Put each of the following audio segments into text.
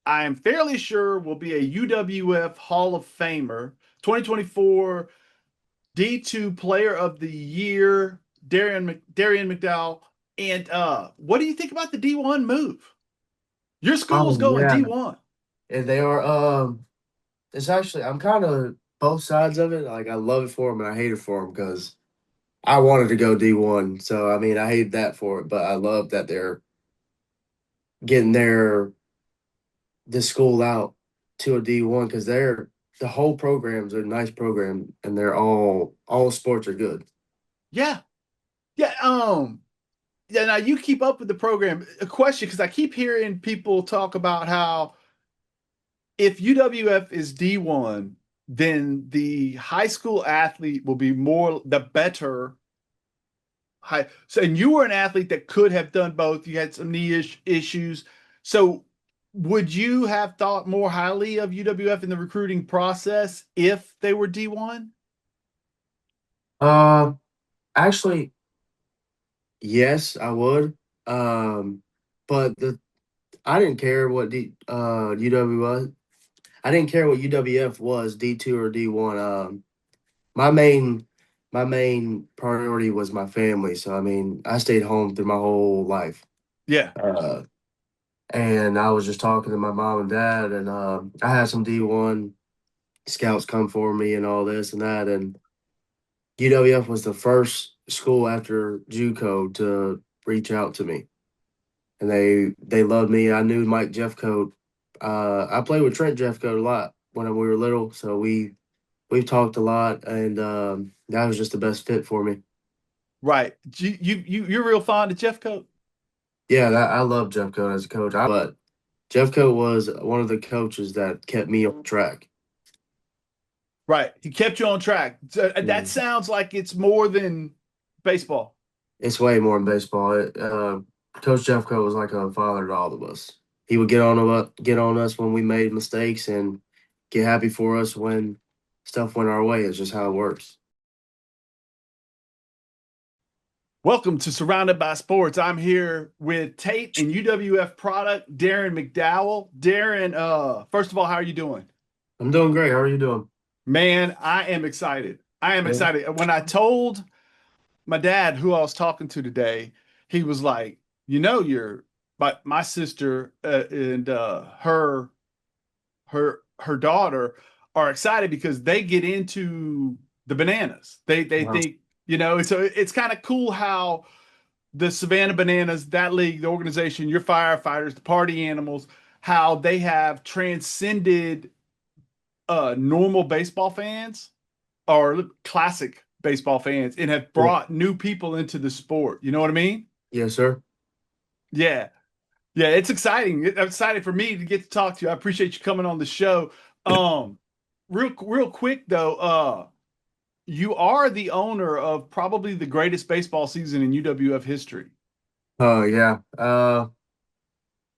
I am fairly sure will be a UWF Hall of Famer, 2024 D2 Player of the Year, Darrien McDowell. And what do you think about the D1 move? Your school's Oh going yeah, D1. and they are. It's actually I'm kind of both sides of it. Like I love it for them and I hate it for them because I wanted to go D1. So I mean I hate that for it, but I love that they're getting this school out to a D1 because the whole program's a nice program and they're all sports are good. Yeah. Yeah. Yeah, now you keep up with the program. A question, because I keep hearing people talk about how if UWF is D1, then the high school athlete will be more the better high. So, and you were an athlete that could have done both. You had some issues. So, would you have thought more highly of UWF in the recruiting process if they were D1? Uh, Actually, yes, I would. Um, but the I didn't care what UW was. I didn't care what UWF was, D2 or D1. My main my main priority was my family. So I mean, I stayed home through my whole life. Yeah. Uh, and I was just talking to my mom and dad, and I had some D1 scouts come for me and all this and that. And UWF was the first school after JUCO to reach out to me, and they loved me. I knew Mike Jeffcoat. I played with Trent Jeffcoat a lot when we were little, so we've talked a lot, and that was just the best fit for me. Right. You're real fond of Jeff Coat? Yeah, I love Jeffcoat as a coach, but Jeffcoat was one of the coaches that kept me on track. Right. He kept you on track. So, that Mhm. sounds like it's more than baseball. It's way more than baseball. Coach Jeffcoat was like a father to all of us. He would get on us when we made mistakes and get happy for us when stuff went our way. It's just how it works. Welcome to Surrounded by Sports. I'm here with Tate and UWF product, Darrien McDowell. Darrien, first of all, how are you doing? I'm doing great. How are you doing? Man, I am excited. I am Yeah. excited. When I told my dad who I was talking to today, he was like, you're my sister and her daughter are excited because they get into the bananas. They Wow. think, so it's kind of cool how the Savannah Bananas, that league, the organization, your firefighters, the party animals, how they have transcended normal baseball fans or classic baseball fans and have Yeah. brought new people into the sport. You know what I mean? Yes, sir. Yeah. Yeah, it's exciting. I'm excited for me to get to talk to you. I appreciate you coming on the show. Um, real quick though, you are the owner of probably the greatest baseball season in UWF history. Oh yeah.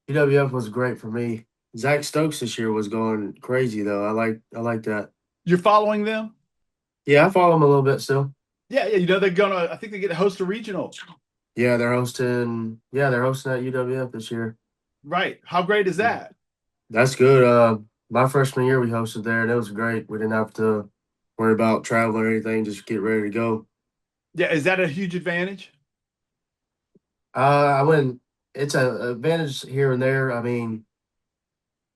UWF was great for me. Zach Stokes this year was going crazy though. I like that. You're following them? Yeah, I follow him a little bit still. Yeah, yeah. They're gonna. I think they get to host a regional. Yeah, they're hosting. Yeah, they're hosting at UWF this year. Right. How great is that? That's good. My freshman year we hosted there, and it was great. We didn't have to worry about travel or anything. Just get ready to go. Yeah, is that a huge advantage? I went. It's a advantage here and there. I mean,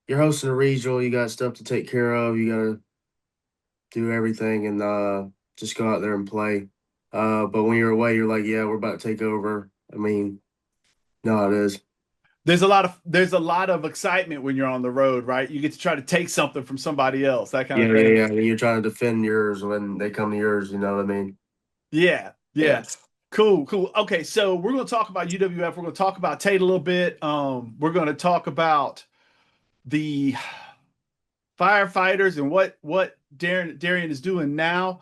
you're hosting a regional. You got stuff to take care of. You got to do everything and just go out there and play. But when you're away, you're like, yeah, we're about to take over. I mean, no, it is. There's a lot of excitement when you're on the road, right? You get to try to take something from somebody else, that kind Yeah, of yeah, thing. yeah. And you're trying to defend yours when they come to yours. You know what I mean? Yeah, Yeah. yeah. Cool, cool. Okay, so we're going to talk about UWF. We're going to talk about Tate a little bit. We're going to talk about the firefighters and what Darrien is doing now,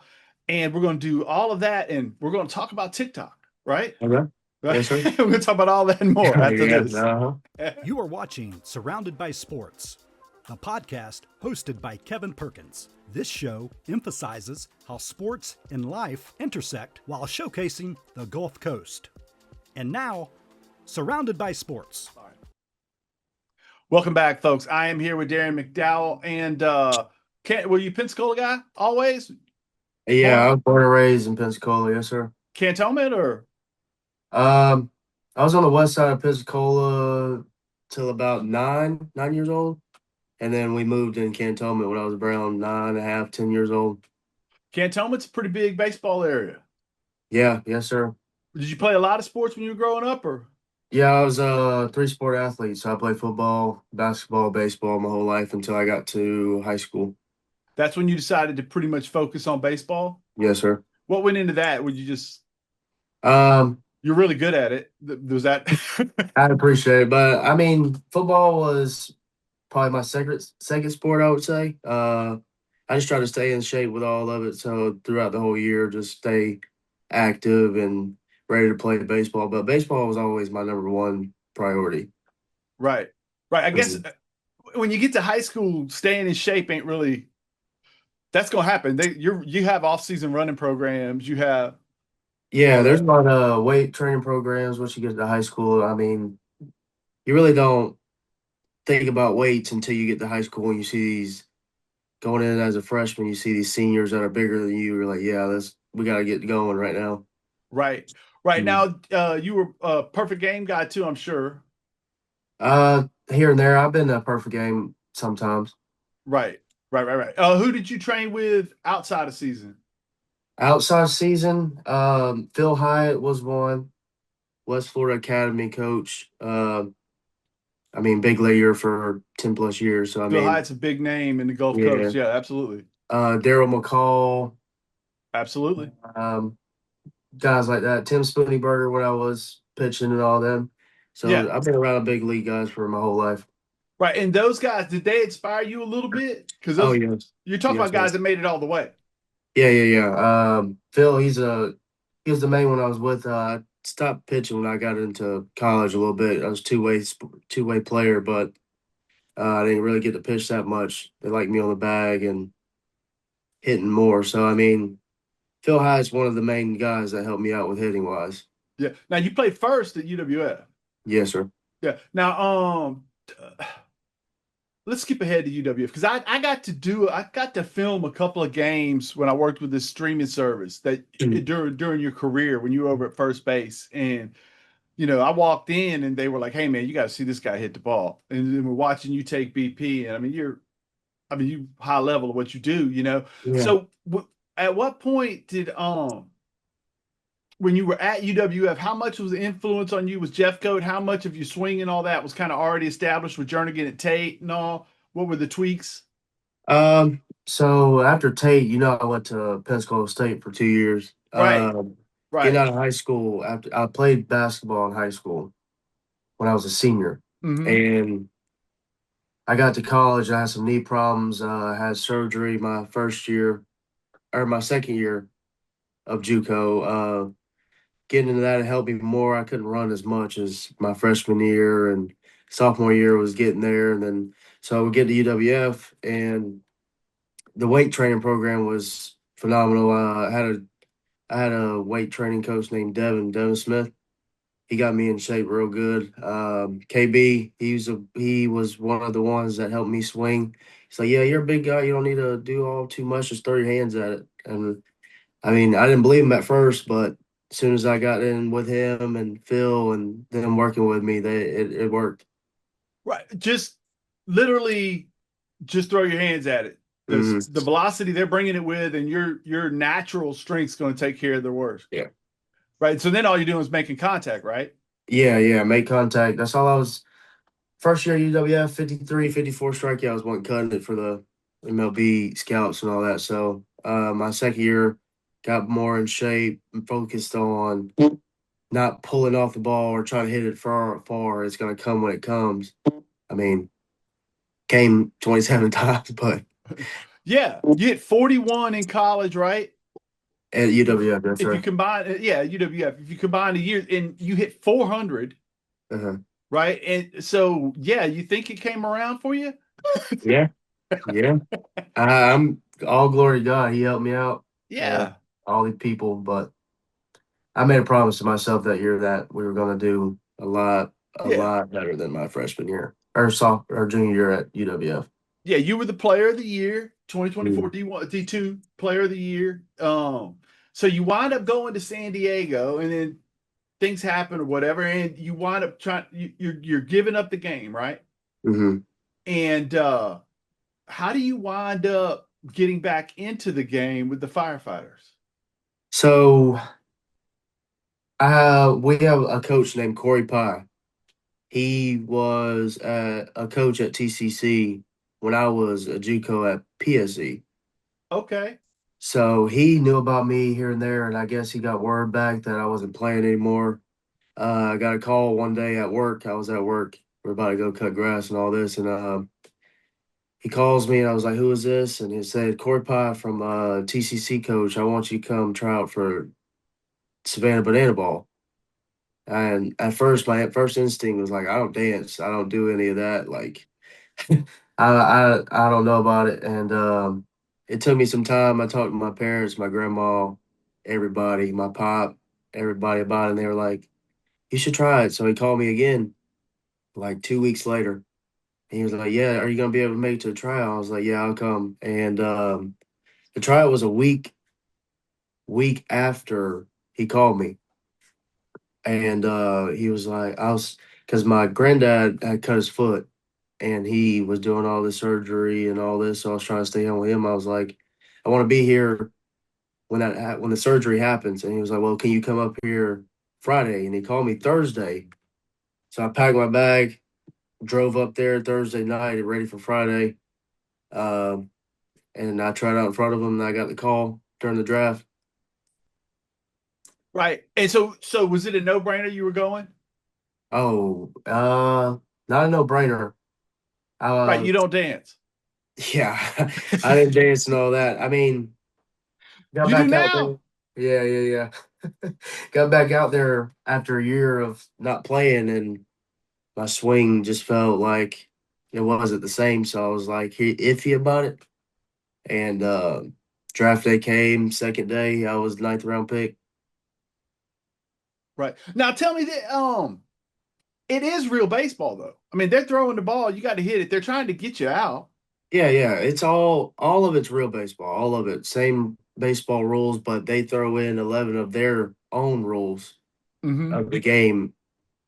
and we're going to do all of that, and we're going to talk about TikTok, right? Okay. Right. Yes, sir. We're going to talk about all that and more after Yeah. this. Uh-huh. You are watching Surrounded by Sports, a podcast hosted by Kevin Perkins. This show emphasizes how sports and life intersect while showcasing the Gulf Coast. And now, Surrounded by Sports. Welcome back, folks. I am here with Darrien McDowell, and were you a Pensacola guy always? Yeah, Born I was born and raised in Pensacola, yes, sir. Cantonment or Um, I was on the west side of Pensacola till about nine years old, and then we moved in Cantonment when I was around 9.5, 10 years old. Cantonment's a pretty big baseball area. Yeah, yes, sir. Did you play a lot of sports when you were growing up, or Yeah, I was a three-sport athlete, so I played football, basketball, baseball my whole life until I got to high school. that's when you decided to pretty much focus on baseball? Yes, sir. What went into that? Would you just Um, you're really good at it? Was that I appreciate it, but I mean, football was probably my second sport, I would say. I just try to stay in shape with all of it. So throughout the whole year, just stay active and ready to play baseball. But baseball was always my number one priority. right? Right. I guess Mhm. when you get to high school, staying in shape ain't really that's gonna happen. You have off-season running programs, you have Yeah, all there's a that. lot of weight training programs once you get to high school. I mean, you really don't think about weights until you get to high school and you see these going in as a freshman, you see these seniors that are bigger than you. You're like, yeah, we got to get going right now. Right. Right. Mm. Now, you were a perfect game guy too, I'm sure. Here and there, I've been a perfect game sometimes. Right. Right. Who did you train with outside of season? Outside season, Phil Hyatt was one, West Florida Academy coach. I mean, big leaguer for 10 plus years. So, I Phil mean, Hyatt's a big name in the Gulf yeah. Coast. Yeah, absolutely. Daryl McCall, Absolutely. um, guys like that. Tim Spooneyberger when I was pitching and all them. Yeah. So, I've been around big league guys for my whole life. Right. And those guys, did they inspire you a little bit? Because Oh, those yes. you're talking Yes, about sir. guys that made it all the way. Yeah. Phil, he was the main one I was with. I stopped pitching when I got into college a little bit. I was two-way player, but I didn't really get to pitch that much. They liked me on the bag and hitting more. So I mean, Phil Hyatt's one of the main guys that helped me out with hitting wise. Yeah. Now you played first at UWF. Yes, sir. Yeah. Now, let's skip ahead to UWF because I got to film a couple of games when I worked with this streaming service that Mhm. during your career when you were over at first base. And I walked in and they were like, "Hey man, you got to see this guy hit the ball." And then we're watching you take BP, and you high level of what you do. Yeah. So at what point did when you were at UWF, how much was the influence on you? Was Jeff Coat? How much of your swing and all that was kind of already established with Jernigan at Tate and all? What were the tweaks? So after Tate, I went to Pensacola State for 2 years. Right, Getting right. out of high school, after I played basketball in high school when I was a senior, Hmm. and I got to college. I had some knee problems. I had surgery my first year or my second year of JUCO. Getting into that helped me more. I couldn't run as much as my freshman year and sophomore year was getting there. And then so we get to UWF and the weight training program was phenomenal. I had a weight training coach named Devin Smith. He got me in shape real good. KB, he was one of the ones that helped me swing. He's like, yeah, you're a big guy. You don't need to do all too much. Just throw your hands at it. And I mean, I didn't believe him at first, but as soon as I got in with him and Phil and them working with me, it worked. Right. Just literally just throw your hands at it. Hmm. The velocity they're bringing it with and your natural strength's going to take care of the worst. Yeah. Right. So then all you're doing is making contact, right? Yeah. Make contact. That's all I was. First year at UWF, 53, 54 strikeouts, wasn't cutting it for the MLB scouts and all that. So my second year, got more in shape and focused on not pulling off the ball or trying to hit it far. It's going to come when it comes. I mean, came 27 times, but Yeah. You hit 41 in college, right? at UWF, that's If you right. combine, yeah, UWF, if you combine the years and you hit 400, Uh-huh. right? And so, yeah, you think it came around for you? Yeah, yeah. I'm all glory to God. He helped me out, Yeah. all the people. But I made a promise to myself that year that we were going to do a Yeah. lot better than my freshman year or sophomore or junior year at UWF. Yeah, you were the player of the year, Mm. 2024 D1, D2 player of the year. So you wind up going to San Diego, and then things happen or whatever, and you wind up you're giving up the game, right? Hmm. And how do you wind up getting back into the game with the Firefighters? So we have a coach named Corey Pye. He was a coach at TCC when I was a JUCO at PSC. Okay. So he knew about me here and there, and I guess he got word back that I wasn't playing anymore. I got a call one day at work. I was at work. We're about to go cut grass and all this, and he calls me, and I was like, "Who is this?" And he said, "Corey Pye from TCC coach. I want you to come try out for Savannah Banana Ball." And at first, my first instinct was like, "I don't dance. I don't do any of that. Like, I don't know about it." And it took me some time. I talked to my parents, my grandma, everybody, my pop, everybody about it, and they were like, "You should try it." So he called me again, like 2 weeks later. And he was like, "Yeah, are you gonna be able to make it to a tryout?" I was like, "Yeah, I'll come." And the tryout was a week after he called me, and he was like, "I was," because my granddad had cut his foot, and he was doing all this surgery and all this. So I was trying to stay home with him. I was like, "I want to be here when the surgery happens." And he was like, "Well, can you come up here Friday?" And he called me Thursday. So I packed my bag, drove up there Thursday night, ready for Friday. Um, and I tried out in front of him, and I got the call during the draft. Right. And so was it a no-brainer you were going? Oh, not a no-brainer. Right, Uh, you don't dance. yeah, I didn't dance and all that. I mean, got You do back out there. now. Yeah, yeah, yeah. Got back out there after a year of not playing, and my swing just felt like it wasn't the same. So I was like iffy about it. And draft day came, second day, I was ninth round pick. Right. Now tell me that it is real baseball though. I mean, they're throwing the ball, you got to hit it. They're trying to get you out. Yeah, yeah. It's all of it's real baseball. All of it. Same baseball rules, but they throw in 11 of their own rules Mm-hmm. of the game.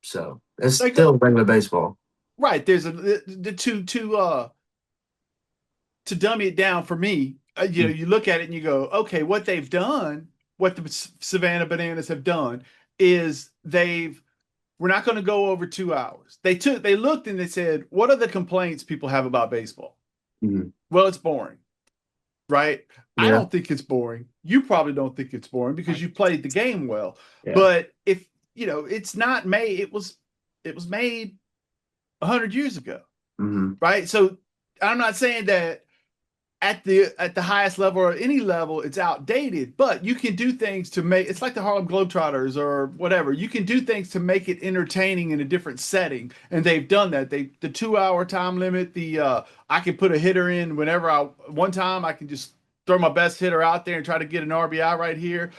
So it's Like still regular baseball. right, there's the to dummy it down for me, Mm. you look at it and you go, okay, what they've done, what the Savannah Bananas have done is we're not going to go over 2 hours. They looked and they said, what are the complaints people have about baseball? Mhm. Well, it's boring, right? I Yeah, don't think it's boring. You probably don't think it's boring because you played the game well. yeah. But if it's not made, it was made 100 years ago, Hmm. right? So I'm not saying that at the highest level or any level it's outdated, but you can do things to make it's like the Harlem Globetrotters or whatever. You can do things to make it entertaining in a different setting, and they've done that. The 2 hour time limit, the I can put a hitter in whenever one time I can just throw my best hitter out there and try to get an RBI right here.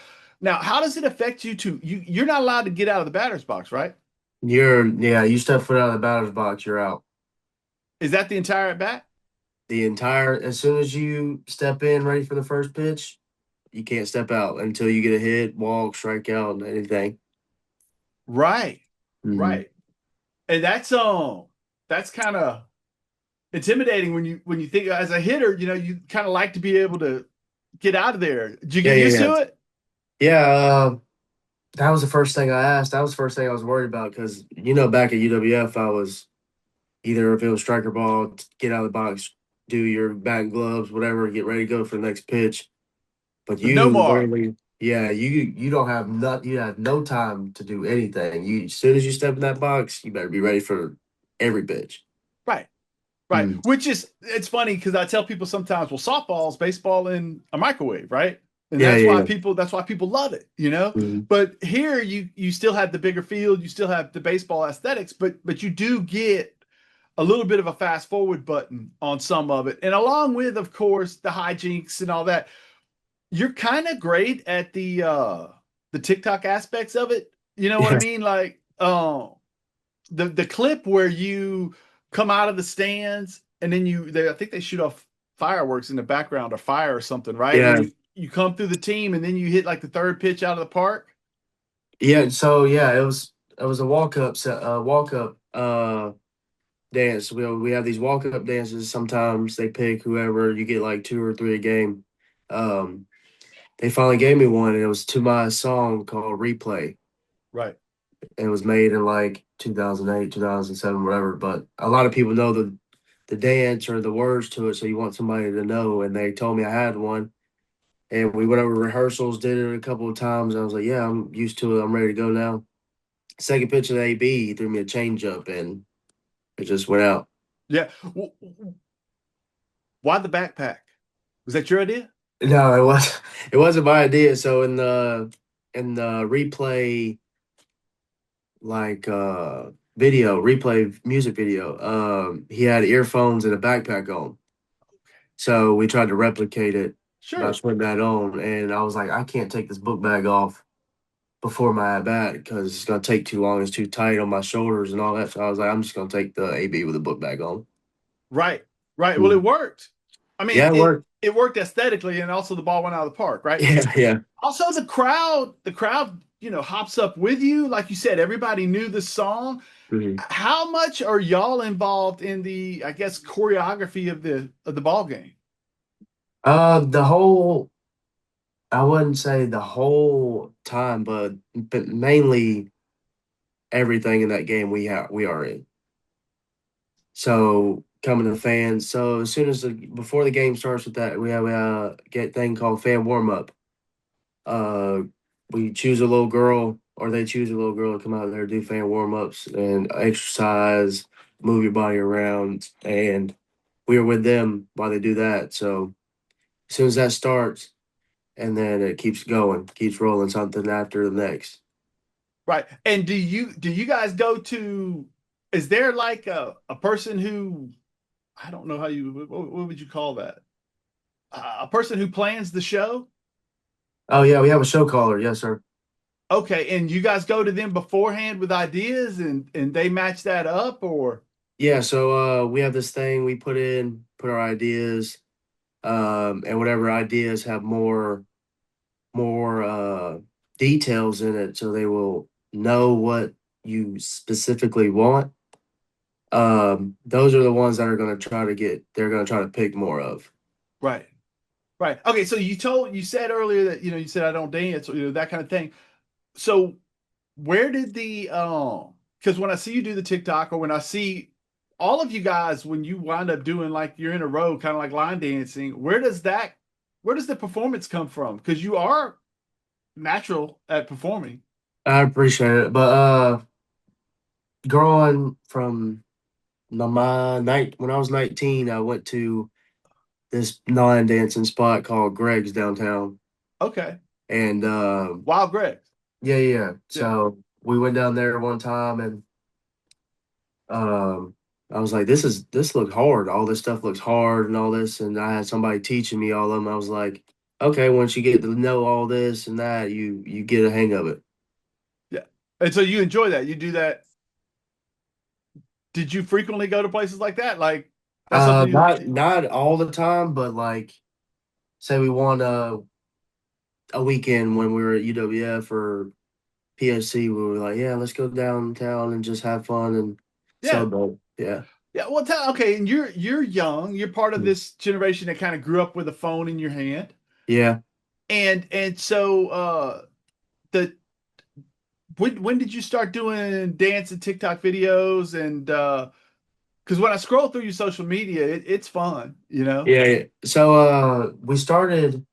Now, how does it affect you too? You're not allowed to get out of the batter's box, right? You step foot out of the batter's box, you're out. Is that the entire at bat? As soon as you step in ready for the first pitch, you can't step out until you get a hit, walk, strikeout, anything. Right. Hmm. Right. And that's kind of intimidating when you think as a hitter, you kind of like to be able to get out of there. Did you Yeah, get yeah, used yeah. to it? Yeah, that was the first thing I asked. That was the first thing I was worried about because, back at UWF, I was either if it was striker ball, get out of the box, do your bat gloves, whatever, get ready to go for the next pitch. But But no you more. literally, yeah, you don't have you have no time to do anything. As soon as you step in that box, you better be ready for every pitch. Right. Right. Mm. Which is it's funny because I tell people sometimes, well, softball's baseball in a microwave, right? And Yeah, that's yeah, why yeah. people love it. Mhm. But here you still have the bigger field, you still have the baseball aesthetics, but you do get a little bit of a fast forward button on some of it. And along with, of course, the hijinks and all that, you're kind of great at the TikTok aspects of it. You know what I Yeah. mean? Like the clip where you come out of the stands, and then I think they shoot off fireworks in the background or fire or something, right? And Yeah, then you come through the team, and then you hit like the third pitch out of the park. yeah. So yeah, it was a walk up dance. We have these walk up dances. Sometimes they pick whoever you get like two or three a game. Um, they finally gave me one, and it was to my song called "Replay." Right. It was made in like 2008, 2007, whatever. But a lot of people know the dance or the words to it, so you want somebody to know. And they told me I had one, and we went over rehearsals, did it a couple of times. I was like, yeah, I'm used to it. I'm ready to go now. Second pitch of the AB, he threw me a changeup, and it just went out. Yeah. Why the backpack? Was that your idea? No, it wasn't my idea. So in the replay like replay music video, he had earphones and a backpack on. So we tried to replicate it by Sure. putting that on, and I was like, I can't take this book bag off before my at bat because it's gonna take too long. It's too tight on my shoulders and all that. So I was like, I'm just gonna take the AB with the book bag on. Right. Right. Well, Mm. it worked. I mean, Yeah, it worked. it worked aesthetically, and also the ball went out of the park, right? Yeah, yeah. Also, the crowd, hops up with you. Like you said, everybody knew the song. Mhm. How much are y'all involved in the, I guess, choreography of the ball game? The whole I wouldn't say the whole time, but mainly everything in that game we are in. So coming to fans. So as soon as before the game starts with that, we have a get thing called fan warm up. Uh, we choose a little girl, or they choose a little girl to come out there do fan warm ups and exercise, move your body around, and we are with them while they do that. So as soon as that starts, and then it keeps going, keeps rolling something after the next. Right. And do you guys go to, is there like a person who, I don't know how what would you call that? A person who plans the show? Oh yeah, we have a show caller. Yes, sir. Okay, and you guys go to them beforehand with ideas, and they match that up, or Yeah, so we have this thing we put our ideas, and whatever ideas have more details in it, so they will know what you specifically want. Those are the ones that are going to try to get. They're going to try to pick more of. right, right. Okay, so you said earlier that you said I don't dance, or that kind of thing. So where did the because when I see you do the TikTok, or when I see all of you guys, when you wind up doing like you're in a row, kind of like line dancing, where does the performance come from? Because you are natural at performing. I appreciate it, but growing from my night when I was 19, I went to this non-dancing spot called Greg's downtown, Okay, and Wild Greg. yeah, yeah. Yeah, So we went down there one time, and I was like, this looks hard. All this stuff looks hard and all this. And I had somebody teaching me all of them. I was like, okay, once you get to know all this and that, you get a hang of it. yeah. And so you enjoy that. You do that. Did you frequently go to places like that? Like that's something Not all the time, but like say we won a weekend when we were at UWF or PSC, we were like, yeah, let's go downtown and just have fun and yeah. celebrate. Yeah. Yeah, well, okay, and you're young. You're part of Mm. this generation that kind of grew up with a phone in your hand, Yeah. and so the when did you start doing dance and TikTok videos? And because when I scroll through your social media, it's fun, Yeah. Yeah. So we started.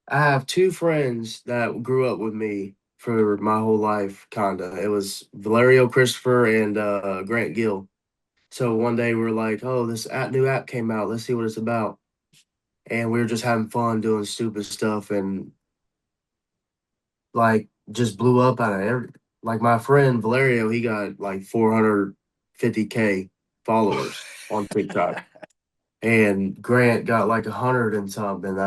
I have two friends that grew up with me for my whole life, kinda. It was Valerio Christopher and Grant Gill. So one day we are like, "Oh, this new app came out. Let's see what it's about." And we were just having fun doing stupid stuff, and like just blew up out of every. Like my friend Valerio, he got like 450K followers on TikTok, and Grant got like 100 and something.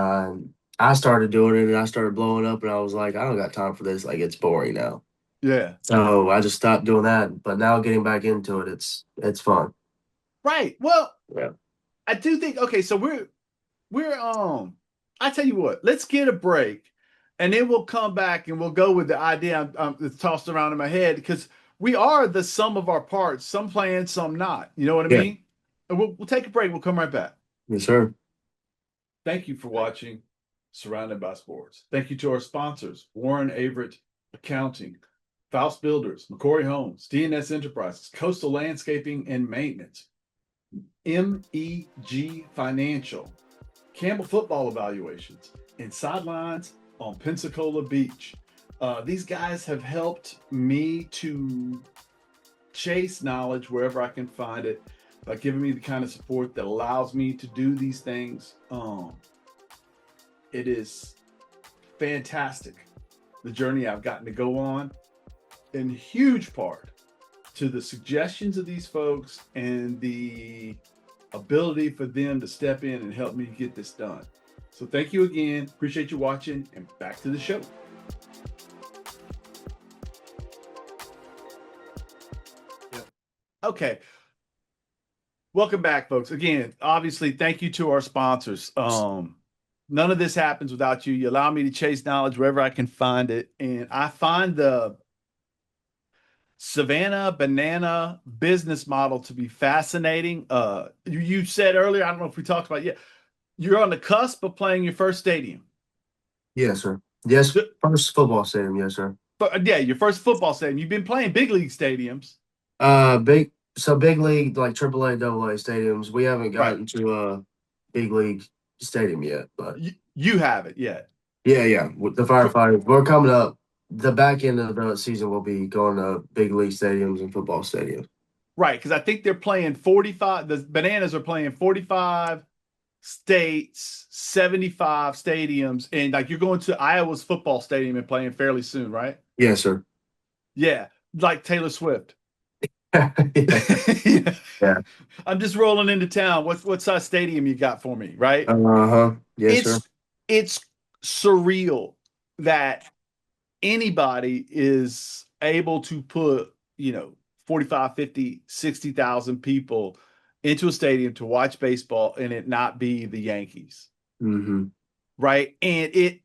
I started doing it, and I started blowing up, and I was like, I don't got time for this. Like it's boring now. Yeah. So I just stopped doing that. But now getting back into it, it's fun. Right. Well, Yeah. I do think okay, so we're I tell you what, let's get a break and then we'll come back and we'll go with the idea that's tossed around in my head because we are the sum of our parts, some playing, some not. You know what I Yeah. mean? And we'll take a break. We'll come right back. Yes, sir. Thank you for watching Surrounded by Sports. Thank you to our sponsors, Warren Averett Accounting, Faust Builders, McCory Homes, DNS Enterprises, Coastal Landscaping and Maintenance, MEG Financial, Campbell Football Evaluations, and Sidelines on Pensacola Beach. These guys have helped me to chase knowledge wherever I can find it by giving me the kind of support that allows me to do these things. It is fantastic, the journey I've gotten to go on, in huge part to the suggestions of these folks and the ability for them to step in and help me get this done. So thank you again. Appreciate you watching, and back to the show. Yep. Okay. Welcome back, folks. Again, obviously, thank you to our sponsors. None of this happens without you. You allow me to chase knowledge wherever I can find it. And I find the Savannah Banana business model to be fascinating. You said earlier, I don't know if we talked about it yet, you're on the cusp of playing your first stadium. Yes, sir. Yes, first football stadium. Yes, sir. But yeah, your first football stadium. You've been playing big league stadiums. Big league, like AAA, AA stadiums. We haven't gotten to a big league stadium yet, but you haven't yet. Yeah. With the Firefighters, we're coming up. The back end of the season, we'll be going to big league stadiums and football stadiums. Right, because I think they're playing 45. The Bananas are playing 45 states, 75 stadiums, and like you're going to Iowa's football stadium and playing fairly soon, right? Yes, sir. Yeah, like Taylor Swift. Yeah. I'm just rolling into town. What size stadium you got for me, right? Yes, sir. It's surreal that anybody is able to put, 45, 50, 60,000 people into a stadium to watch baseball and it not be the Yankees. Mm-hmm. Right. And it,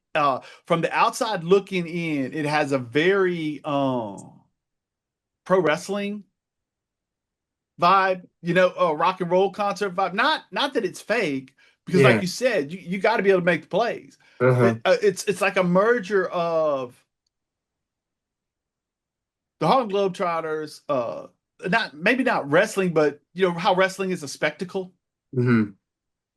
from the outside looking in, it has a very pro wrestling vibe, a rock and roll concert vibe. Not that it's fake, because like you said, you got to be able to make the plays. It's like a merger of the Harlem Globetrotters, not wrestling, but how wrestling is a spectacle. Mm-hmm.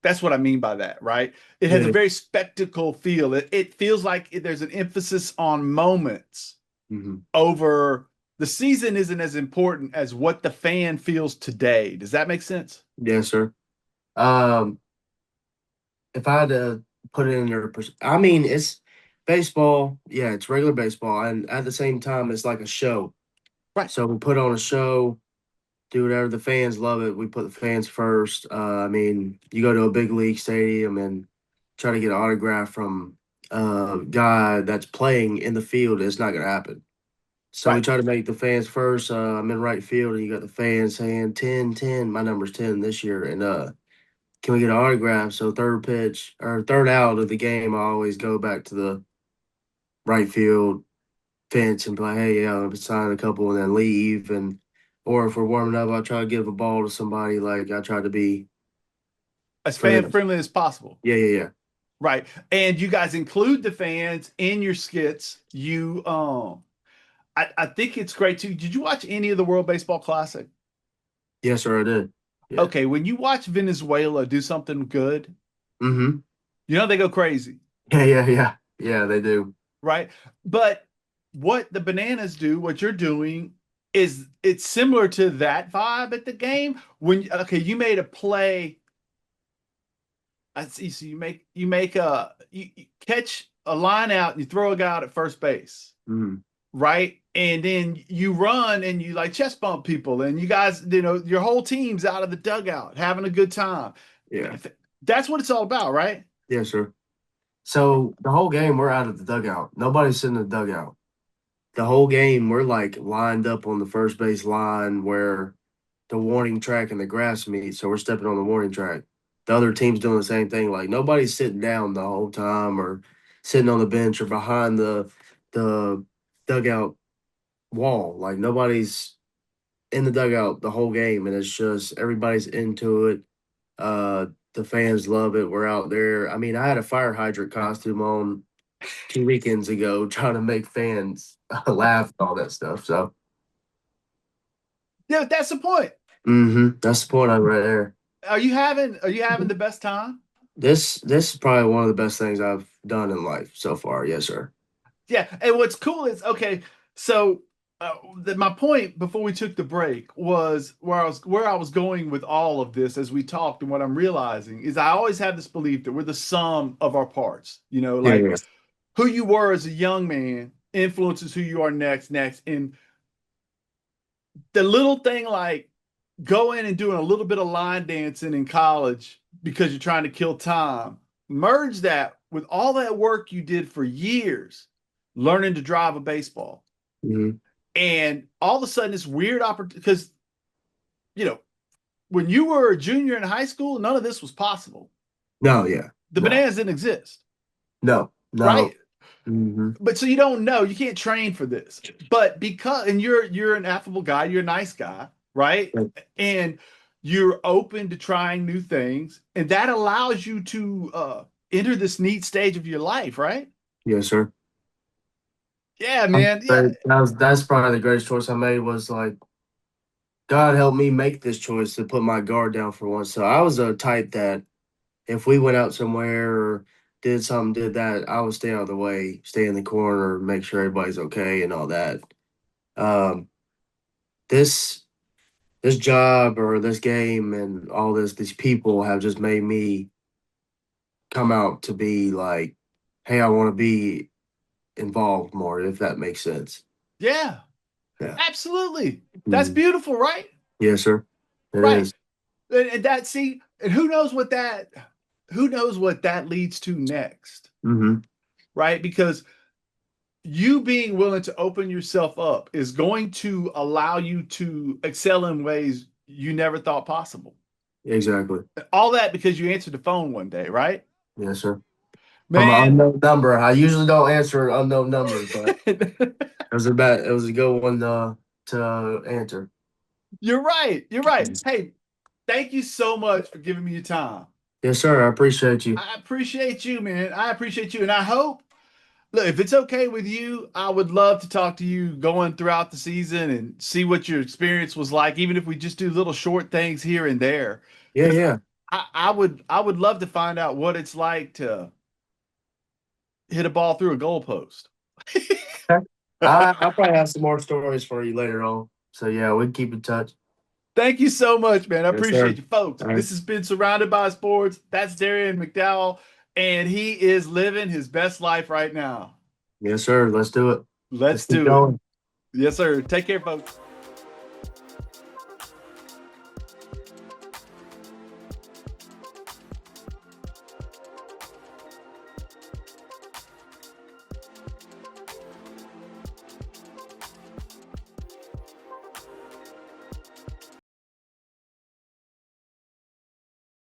That's what I mean by that, right? It has a very spectacle feel. It feels like there's an emphasis on moments over the season isn't as important as what the fan feels today. Does that make sense? Yes, sir. If I had to put it in your I mean, it's baseball. Yeah, it's regular baseball. And at the same time, it's like a show. Right. So we put on a show, do whatever. The fans love it. We put the fans first. I mean, you go to a big league stadium and try to get an autograph from a guy that's playing in the field. It's not going to happen. So we try to make the fans first. I'm in right field, and you got the fans saying 10, 10. My number's 10 this year. And can we get an autograph? So third pitch or third out of the game, I always go back to the right field fence and be like, hey, yeah, I'll sign a couple and then leave. Or if we're warming up, I try to give a ball to somebody. Like I try to be as fan friendly as possible. Yeah. Right. And you guys include the fans in your skits. You I think it's great too. Did you watch any of the World Baseball Classic? Yes, sir, I did. Yeah. Okay, when you watch Venezuela do something good, they go crazy. Yeah, they do. Right. But what the Bananas do, what you're doing, is it's similar to that vibe at the game. When you made a play. I see. So you catch a line out and you throw a guy out at first base. Right. And then you run and you like chest bump people and you guys, your whole team's out of the dugout having a good time. Yeah. That's what it's all about, right? Yes, sir. So the whole game, we're out of the dugout. Nobody's sitting in the dugout. the whole game, we're like lined up on the first base line where the warning track and the grass meet. So we're stepping on the warning track. The other team's doing the same thing. Like nobody's sitting down the whole time or sitting on the bench or behind the dugout wall. Like nobody's in the dugout the whole game, and it's just everybody's into it. The fans love it. We're out there. I mean, I had a fire hydrant costume on 2 weekends ago, trying to make fans laugh and all that stuff. So, Yeah, that's the point. that's the point of it right there. Are you having the best time? This is probably one of the best things I've done in life so far. Yes, sir. Yeah, and what's cool is okay. So my point before we took the break was where I was going with all of this as we talked, and what I'm realizing is I always have this belief that we're the sum of our parts. You know, Yeah, like yeah. who you were as a young man influences who you are next, and the little thing like going and doing a little bit of line dancing in college because you're trying to kill time, merge that with all that work you did for years learning to drive a baseball. Mhm. And all of a sudden, this weird opportunity, because, you know, when you were a junior in high school, none of this was possible. No, yeah. The No. bananas didn't exist, No. right? Mm-hmm. But so you don't know, you can't train for this. But because, and you're an affable guy, you're a nice guy, right? And you're open to trying new things, and that allows you to enter this neat stage of your life, right? Yes, sir. Yeah, man. Yeah, That's probably the greatest choice I made was like God help me make this choice to put my guard down for once. So I was a type that if we went out somewhere or did something, did that, I would stay out of the way, stay in the corner, make sure everybody's okay and all that. Um, this this job or this game and all these people have just made me come out to be like, hey, I want to be involved more, if that makes sense. yeah, Yeah. absolutely. That's Mhm. beautiful, right? Yes, sir. It Right. is. And that see, and who knows what that leads to next, Mm-hmm. right? Because you being willing to open yourself up is going to allow you to excel in ways you never thought possible. Exactly. All that because you answered the phone one day, right? Yes, sir. From an Man, unknown number. I usually don't answer unknown numbers, but it was a good one to answer. you're right. You're right. Hey, thank you so much for giving me your time. Yes, sir. I appreciate you. I appreciate you, man. I appreciate you. And I hope, look, if it's okay with you, I would love to talk to you going throughout the season and see what your experience was like, even if we just do little short things here and there. Yeah, Because yeah. I would love to find out what it's like to hit a ball through a goalpost. I'll probably have some more stories for you later on. So yeah, we can keep in touch. Thank you so much, man. I Yes, sir. appreciate you, folks. All right. This has been Surrounded by Sports. That's Darrien McDowell, and he is living his best life right now. Yes, sir. Let's do it. Let's Keep do it. going. Yes, sir. Take care, folks.